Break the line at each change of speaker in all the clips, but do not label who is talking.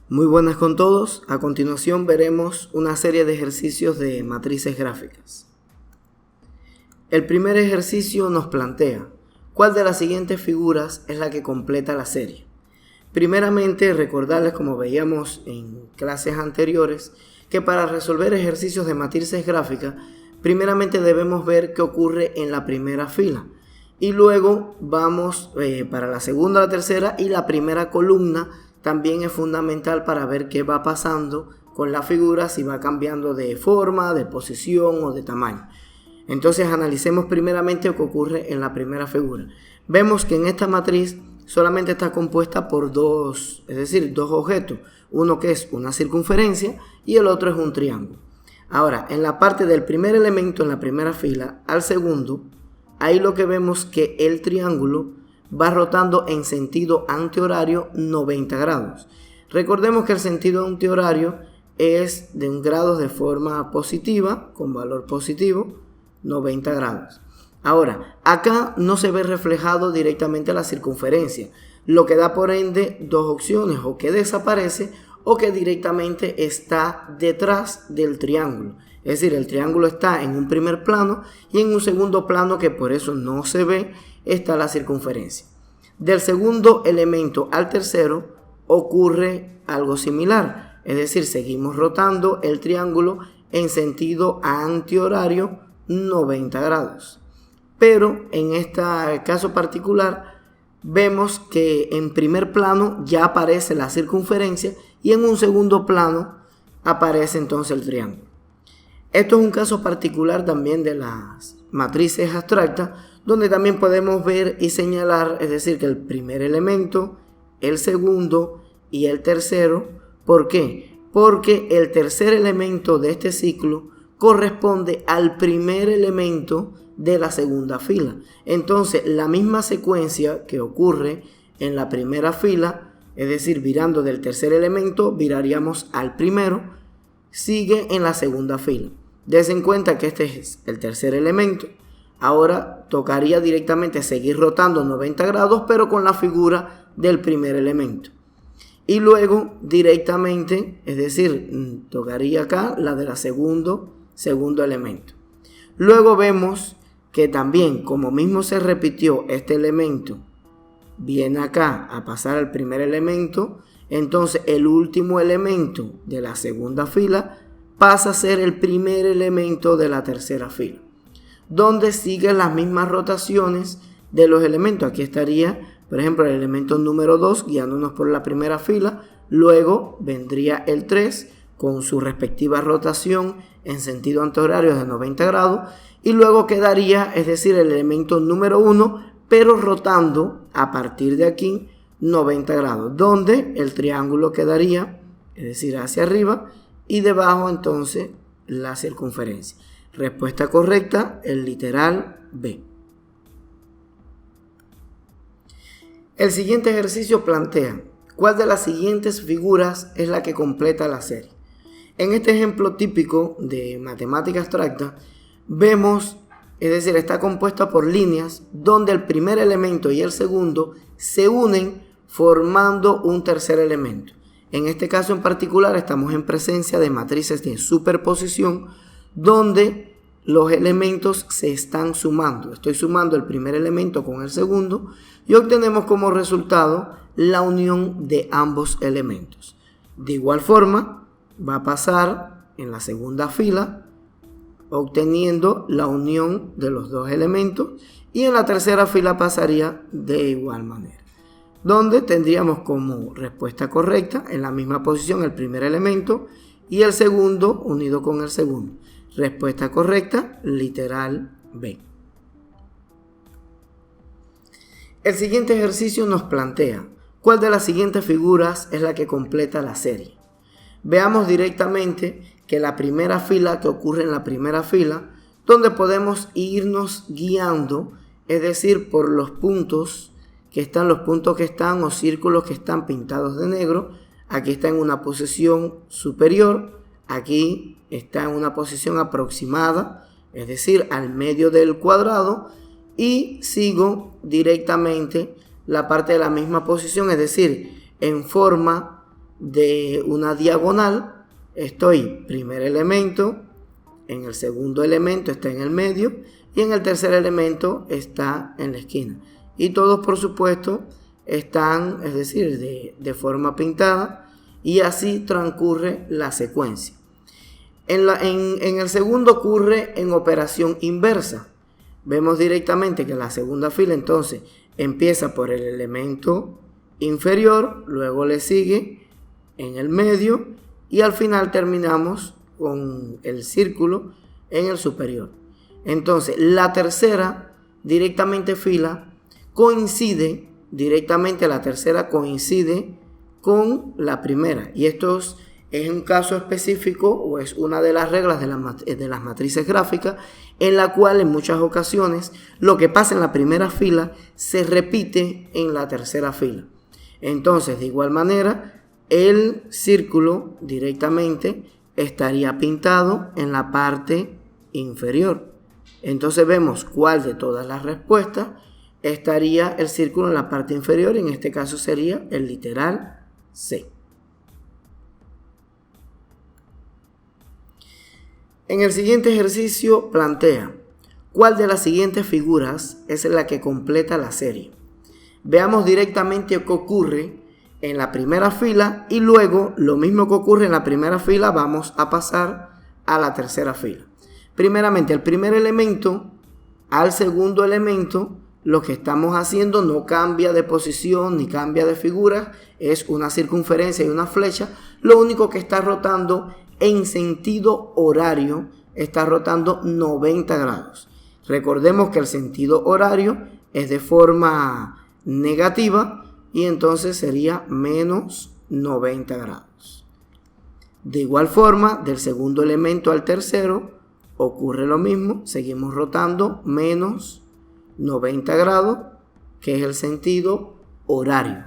Muy buenas con todos. A continuación veremos una serie de ejercicios de matrices gráficas. El primer ejercicio nos plantea ¿cuál de las siguientes figuras es la que completa la serie? Primeramente, recordarles, como veíamos en clases anteriores, que para resolver ejercicios de matrices gráficas, primeramente debemos ver qué ocurre en la primera fila. Y luego vamos para la segunda, la tercera y la primera columna. También es fundamental para ver qué va pasando con la figura, si va cambiando de forma, de posición o de tamaño. Entonces analicemos primeramente lo que ocurre en la primera figura. Vemos que en esta matriz solamente está compuesta por dos objetos. Uno que es una circunferencia y el otro es un triángulo. Ahora, en la parte del primer elemento, en la primera fila, al segundo, ahí lo que vemos que el triángulo va rotando en sentido antihorario 90 grados. Recordemos que el sentido antihorario es de 1 grado de forma positiva, con valor positivo, 90 grados. Ahora, acá no se ve reflejado directamente la circunferencia, lo que da por ende dos opciones, o que desaparece o que directamente está detrás del triángulo. Es decir, el triángulo está en un primer plano y en un segundo plano, que por eso no se ve, está la circunferencia. Del segundo elemento al tercero ocurre algo similar, es decir, seguimos rotando el triángulo en sentido antihorario 90 grados. Pero en este caso particular vemos que en primer plano ya aparece la circunferencia y en un segundo plano aparece entonces el triángulo. Esto es un caso particular también de las matrices abstractas, donde también podemos ver y señalar, es decir, que el primer elemento, el segundo y el tercero. ¿Por qué? Porque el tercer elemento de este ciclo corresponde al primer elemento de la segunda fila. Entonces, la misma secuencia que ocurre en la primera fila, es decir, virando del tercer elemento, viraríamos al primero, sigue en la segunda fila. Dense en cuenta que este es el tercer elemento. Ahora tocaría directamente seguir rotando 90 grados, pero con la figura del primer elemento. Y luego directamente, es decir, tocaría acá la de la segundo elemento. Luego vemos que también, como mismo se repitió este elemento, viene acá a pasar al primer elemento, entonces el último elemento de la segunda fila pasa a ser el primer elemento de la tercera fila, donde siguen las mismas rotaciones de los elementos. Aquí estaría, por ejemplo, el elemento número 2 guiándonos por la primera fila, luego vendría el 3 con su respectiva rotación en sentido antihorario de 90 grados, y luego quedaría, es decir, el elemento número 1, pero rotando a partir de aquí 90 grados, donde el triángulo quedaría, es decir, hacia arriba, y debajo entonces la circunferencia. Respuesta correcta, el literal B. El siguiente ejercicio plantea ¿cuál de las siguientes figuras es la que completa la serie? En este ejemplo típico de matemática abstracta vemos, es decir, está compuesta por líneas donde el primer elemento y el segundo se unen formando un tercer elemento. En este caso en particular estamos en presencia de matrices de superposición donde los elementos se están sumando. Estoy sumando el primer elemento con el segundo y obtenemos como resultado la unión de ambos elementos. De igual forma va a pasar en la segunda fila obteniendo la unión de los dos elementos, y en la tercera fila pasaría de igual manera, donde tendríamos como respuesta correcta en la misma posición el primer elemento y el segundo unido con el segundo. Respuesta correcta, literal B. El siguiente ejercicio nos plantea ¿cuál de las siguientes figuras es la que completa la serie? Veamos directamente que la primera fila que ocurre en la primera fila, donde podemos irnos guiando, es decir, por los puntos que están o círculos que están pintados de negro. Aquí está en una posición superior, aquí está en una posición aproximada, es decir, al medio del cuadrado, y sigo directamente la parte de la misma posición, es decir, en forma de una diagonal, estoy primer elemento, en el segundo elemento está en el medio y en el tercer elemento está en la esquina. Y todos, por supuesto, están, es decir, de forma pintada, y así transcurre la secuencia. En el segundo ocurre en operación inversa. Vemos directamente que la segunda fila entonces empieza por el elemento inferior, luego le sigue en el medio y al final terminamos con el círculo en el superior. Entonces la tercera directamente fila coincide directamente, la tercera coincide con la primera, y esto es un caso específico o es una de las reglas de las matrices gráficas, en la cual en muchas ocasiones lo que pasa en la primera fila se repite en la tercera fila. Entonces, de igual manera, el círculo directamente estaría pintado en la parte inferior. Entonces vemos cuál de todas las respuestas estaría el círculo en la parte inferior, y en este caso sería el literal C. En el siguiente ejercicio plantea: ¿cuál de las siguientes figuras es la que completa la serie? Veamos directamente qué ocurre en la primera fila y luego lo mismo que ocurre en la primera fila vamos a pasar a la tercera fila. Primeramente, el primer elemento al segundo elemento, lo que estamos haciendo no cambia de posición ni cambia de figura, es una circunferencia y una flecha. Lo único que está rotando en sentido horario, está rotando 90 grados. Recordemos que el sentido horario es de forma negativa y entonces sería menos 90 grados. De igual forma, del segundo elemento al tercero ocurre lo mismo, seguimos rotando menos 90 grados, que es el sentido horario.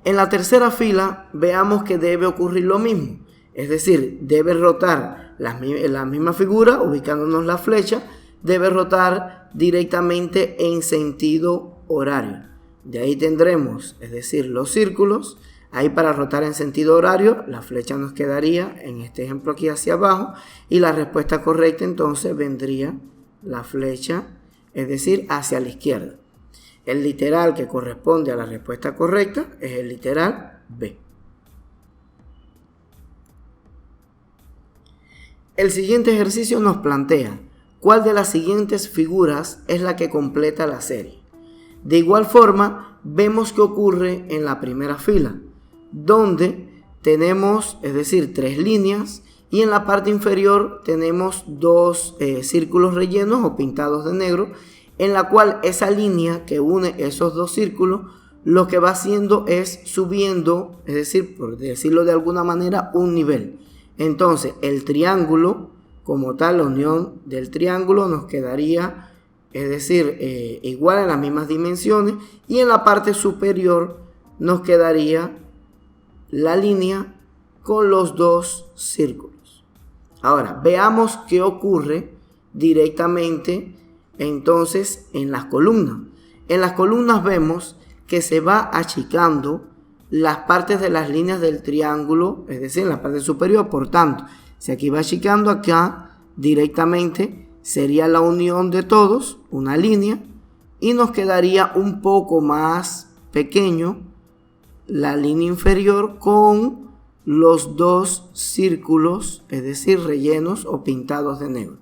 En la tercera fila veamos que debe ocurrir lo mismo, es decir, debe rotar la misma figura, ubicándonos la flecha, debe rotar directamente en sentido horario. De ahí tendremos, es decir, los círculos. Ahí para rotar en sentido horario, la flecha nos quedaría en este ejemplo aquí hacia abajo, y la respuesta correcta entonces vendría la flecha, es decir, hacia la izquierda. El literal que corresponde a la respuesta correcta es el literal B. El siguiente ejercicio nos plantea: ¿cuál de las siguientes figuras es la que completa la serie? De igual forma, vemos que ocurre en la primera fila, donde tenemos, es decir, 3 líneas, y en la parte inferior tenemos 2 círculos rellenos o pintados de negro, en la cual esa línea que une esos 2 círculos lo que va haciendo es subiendo, es decir, por decirlo de alguna manera, un nivel. Entonces el triángulo como tal, la unión del triángulo nos quedaría, es decir, igual en las mismas dimensiones, y en la parte superior nos quedaría la línea con los 2 círculos. Ahora veamos qué ocurre directamente entonces en las columnas. En las columnas vemos que se va achicando las partes de las líneas del triángulo, es decir, en la parte superior. Por tanto, si aquí va achicando, acá directamente sería la unión de todos, una línea, y nos quedaría un poco más pequeño la línea inferior con los 2 círculos, es decir, rellenos o pintados de negro.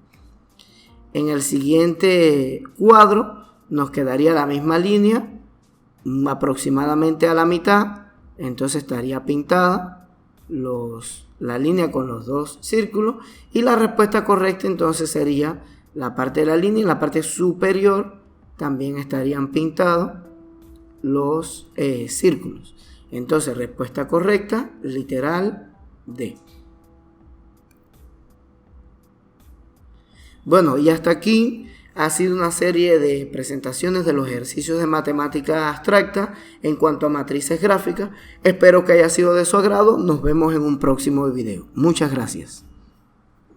En el siguiente cuadro nos quedaría la misma línea, aproximadamente a la mitad, entonces estaría pintada la línea con los 2 círculos, y la respuesta correcta entonces sería la parte de la línea, y en la parte superior también estarían pintados los círculos. Entonces, respuesta correcta, literal D. Bueno, y hasta aquí ha sido una serie de presentaciones de los ejercicios de matemática abstracta en cuanto a matrices gráficas. Espero que haya sido de su agrado. Nos vemos en un próximo video. Muchas gracias.